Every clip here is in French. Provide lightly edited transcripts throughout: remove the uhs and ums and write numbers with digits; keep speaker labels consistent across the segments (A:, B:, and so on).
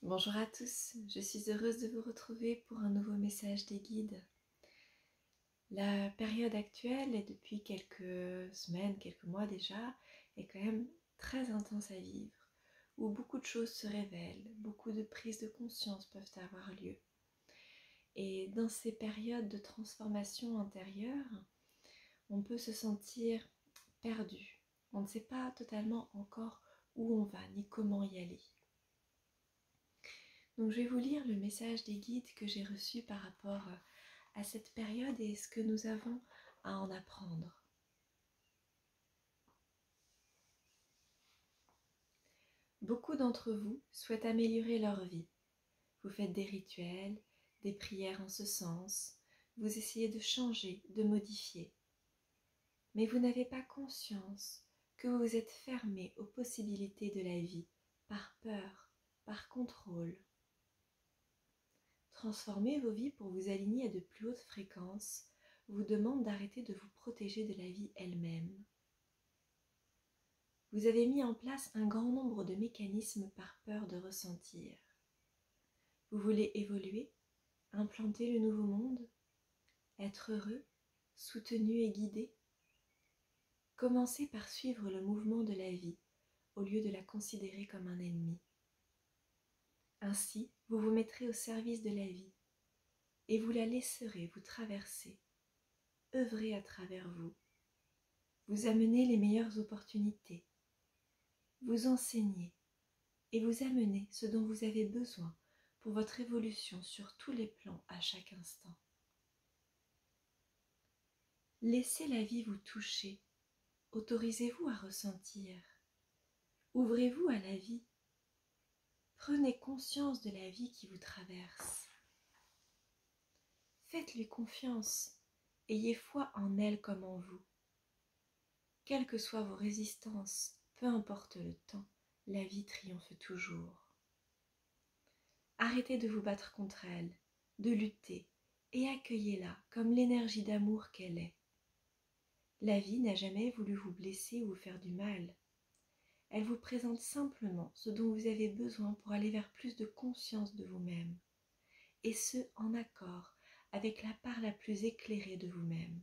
A: Bonjour à tous, je suis heureuse de vous retrouver pour un nouveau message des guides. La période actuelle, et depuis quelques semaines, quelques mois déjà, est quand même très intense à vivre, où beaucoup de choses se révèlent, beaucoup de prises de conscience peuvent avoir lieu. Et dans ces périodes de transformation intérieure, on peut se sentir perdu. On ne sait pas totalement encore où on va, ni comment y aller. Donc je vais vous lire le message des guides que j'ai reçu par rapport à cette période et ce que nous avons à en apprendre. Beaucoup d'entre vous souhaitent améliorer leur vie. Vous faites des rituels, des prières en ce sens, vous essayez de changer, de modifier. Mais vous n'avez pas conscience que vous vous êtes fermé aux possibilités de la vie, par peur, par contrôle. Transformer vos vies pour vous aligner à de plus hautes fréquences vous demande d'arrêter de vous protéger de la vie elle-même. Vous avez mis en place un grand nombre de mécanismes par peur de ressentir. Vous voulez évoluer, implanter le nouveau monde, être heureux, soutenu et guidé. Commencez par suivre le mouvement de la vie au lieu de la considérer comme un ennemi. Ainsi, vous vous mettrez au service de la vie et vous la laisserez vous traverser, œuvrer à travers vous, vous amener les meilleures opportunités, vous enseigner et vous amener ce dont vous avez besoin pour votre évolution sur tous les plans à chaque instant. Laissez la vie vous toucher, autorisez-vous à ressentir, ouvrez-vous à la vie, prenez conscience de la vie qui vous traverse. Faites-lui confiance, ayez foi en elle comme en vous. Quelles que soient vos résistances, peu importe le temps, la vie triomphe toujours. Arrêtez de vous battre contre elle, de lutter, et accueillez-la comme l'énergie d'amour qu'elle est. La vie n'a jamais voulu vous blesser ou vous faire du mal. Elle vous présente simplement ce dont vous avez besoin pour aller vers plus de conscience de vous-même, et ce en accord avec la part la plus éclairée de vous-même,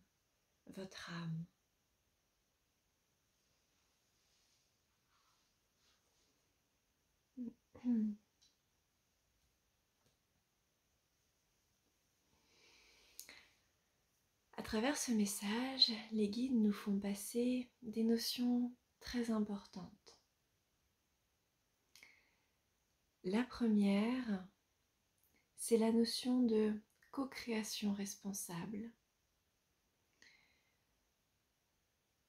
A: votre âme. À travers ce message, les guides nous font passer des notions très importantes. La première, c'est la notion de co-création responsable.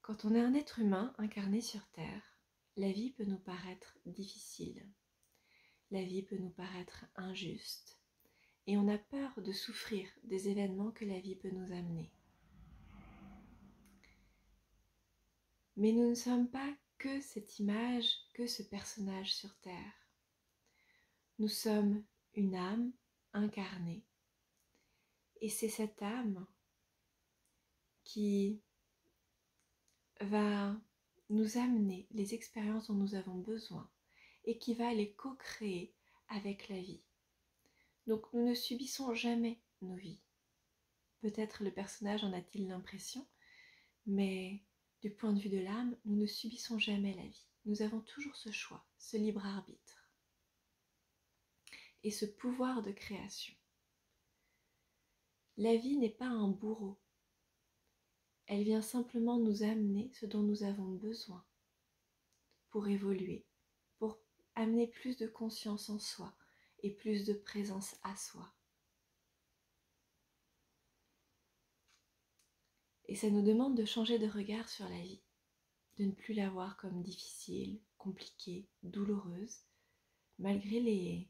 A: Quand on est un être humain incarné sur Terre, la vie peut nous paraître difficile, la vie peut nous paraître injuste, et on a peur de souffrir des événements que la vie peut nous amener. Mais nous ne sommes pas que cette image, que ce personnage sur Terre. Nous sommes une âme incarnée, et c'est cette âme qui va nous amener les expériences dont nous avons besoin et qui va les co-créer avec la vie. Donc nous ne subissons jamais nos vies. Peut-être le personnage en a-t-il l'impression, mais du point de vue de l'âme, nous ne subissons jamais la vie. Nous avons toujours ce choix, ce libre arbitre et ce pouvoir de création. La vie n'est pas un bourreau. Elle vient simplement nous amener ce dont nous avons besoin pour évoluer, pour amener plus de conscience en soi et plus de présence à soi. Et ça nous demande de changer de regard sur la vie, de ne plus la voir comme difficile, compliquée, douloureuse, malgré les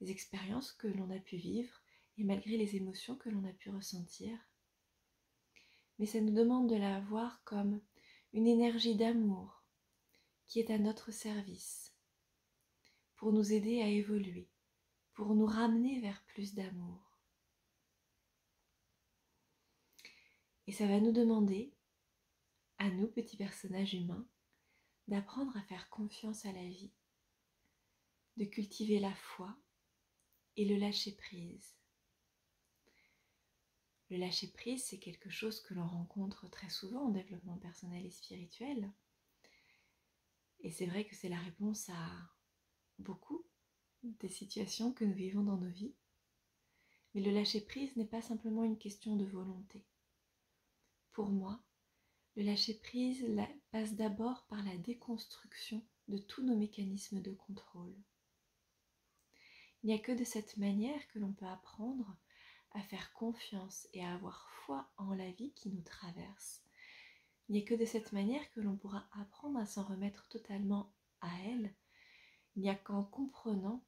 A: expériences que l'on a pu vivre et malgré les émotions que l'on a pu ressentir. Mais ça nous demande de la voir comme une énergie d'amour qui est à notre service, pour nous aider à évoluer, pour nous ramener vers plus d'amour. Et ça va nous demander, à nous petits personnages humains, d'apprendre à faire confiance à la vie, de cultiver la foi et le lâcher-prise. Le lâcher-prise, c'est quelque chose que l'on rencontre très souvent en développement personnel et spirituel. Et c'est vrai que c'est la réponse à beaucoup des situations que nous vivons dans nos vies. Mais le lâcher-prise n'est pas simplement une question de volonté. Pour moi, le lâcher-prise passe d'abord par la déconstruction de tous nos mécanismes de contrôle. Il n'y a que de cette manière que l'on peut apprendre à faire confiance et à avoir foi en la vie qui nous traverse. Il n'y a que de cette manière que l'on pourra apprendre à s'en remettre totalement à elle. Il n'y a qu'en comprenant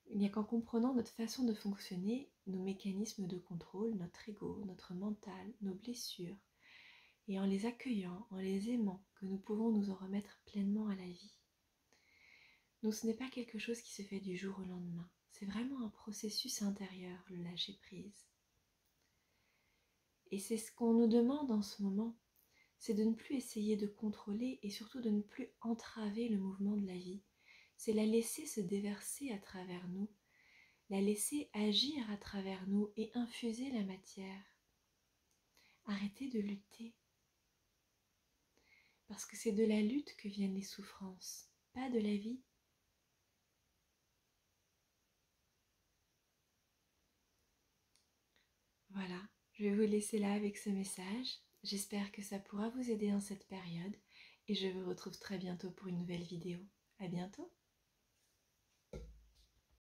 A: notre façon de fonctionner, nos mécanismes de contrôle, notre ego, notre mental, nos blessures, et en les accueillant, en les aimant, que nous pouvons nous en remettre pleinement à la vie. Donc ce n'est pas quelque chose qui se fait du jour au lendemain. C'est vraiment un processus intérieur, le lâcher-prise. Et c'est ce qu'on nous demande en ce moment, c'est de ne plus essayer de contrôler et surtout de ne plus entraver le mouvement de la vie. C'est la laisser se déverser à travers nous, la laisser agir à travers nous et infuser la matière. Arrêtez de lutter. Parce que c'est de la lutte que viennent les souffrances, pas de la vie. Voilà, je vais vous laisser là avec ce message. J'espère que ça pourra vous aider en cette période et je vous retrouve très bientôt pour une nouvelle vidéo. À bientôt!